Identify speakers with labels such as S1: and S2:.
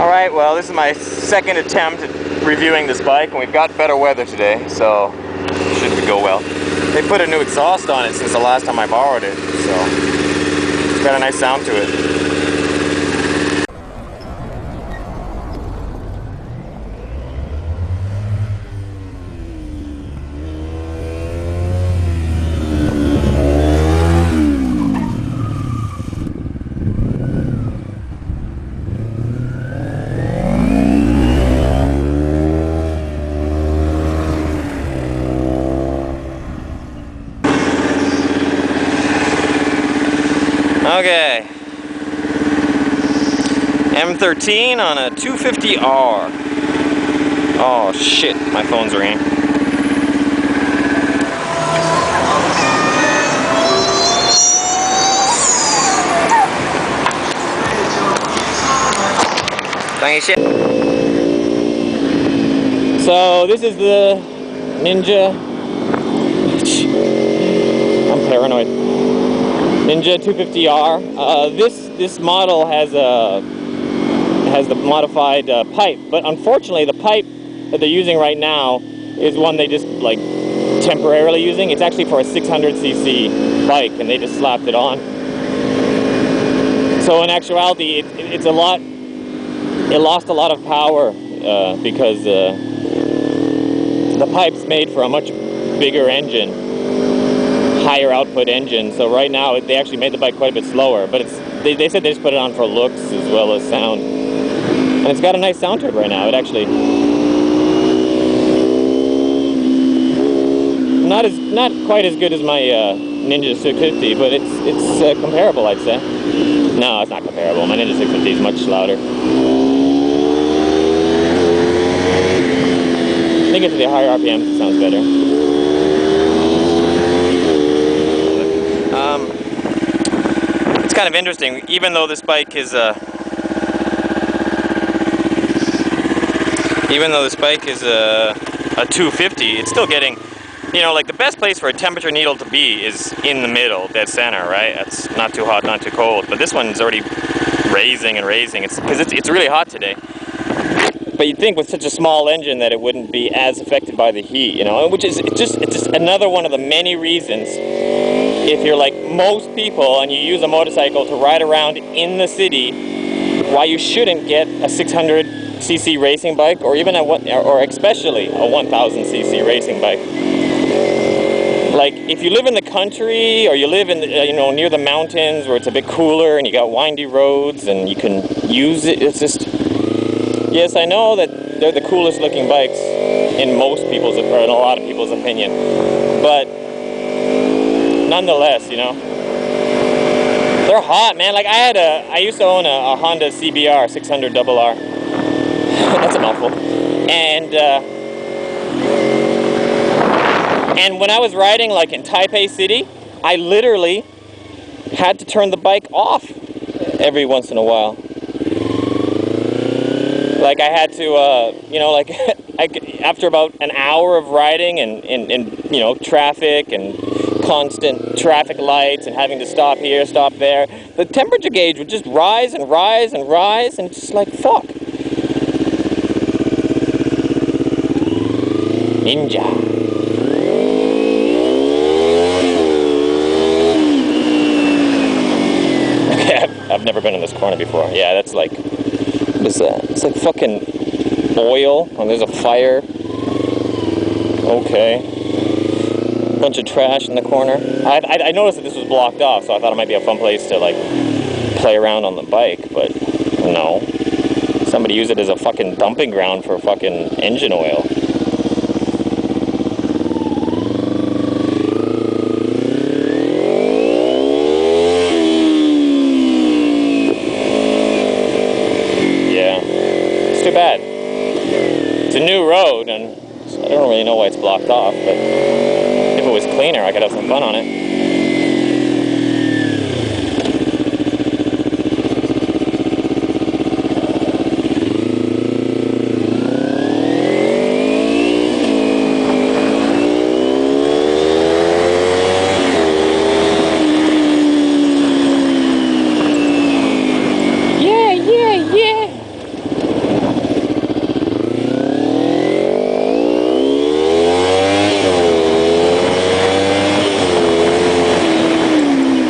S1: Alright, well, this is my second attempt at reviewing this bike, and we've got better weather today, so it should go well. They put a new exhaust on it since the last time I borrowed it, so it's got a nice sound to it. Okay, M13 on a 250R. Oh shit, my phone's ringing. So this is the Ninja. I'm paranoid. Ninja 250R. This model has the modified pipe, but unfortunately the pipe that they're using right now is one they just like temporarily using. It's actually for a 600cc bike, and they just slapped it on. So in actuality, it's a lot. It lost a lot of power because the pipe's made for a much bigger engine. Higher output engine, so right now they actually made the bike quite a bit slower, but they said they just put it on for looks as well as sound, and it's got a nice sound to it right now. It actually not quite as good as my Ninja 650, but it's comparable, I'd say. No, it's not comparable. My Ninja 650 is much louder. I think it's the higher RPMs, it sounds better. It's kind of interesting, even though this bike is a 250, it's still getting, you know, like the best place for a temperature needle to be is in the middle, dead center, right? That's not too hot, not too cold. But this one's already raising and raising. It's because it's really hot today. But you'd think with such a small engine that it wouldn't be as affected by the heat, you know, which is it's just another one of the many reasons, if you're like most people and you use a motorcycle to ride around in the city, why you shouldn't get a 600cc racing bike, or even or especially a 1000cc racing bike. Like if you live in the country, or you live in you know, near the mountains where it's a bit cooler and you got windy roads and you can use it, it's just, yes, I know that they're the coolest looking bikes in most people's, or in a lot of people's opinion, but nonetheless, you know, they're hot, man. Like I used to own a Honda CBR 600RR. That's a mouthful. And when I was riding like in Taipei City, I literally had to turn the bike off every once in a while. Like I had to, you know, like after about an hour of riding and you know, traffic and constant traffic lights and having to stop here, stop there, the temperature gauge would just rise and rise and rise, and it's just like, fuck. Ninja. Okay, I've never been in this corner before. Yeah, that's like, what is that? It's like fucking oil, and there's a fire. Okay. Bunch of trash in the corner. I noticed that this was blocked off, so I thought it might be a fun place to like play around on the bike, but no. Somebody used it as a fucking dumping ground for fucking engine oil. Yeah, it's too bad. It's a new road, and I don't really know why it's blocked off, but if it was cleaner, I could have some fun on it.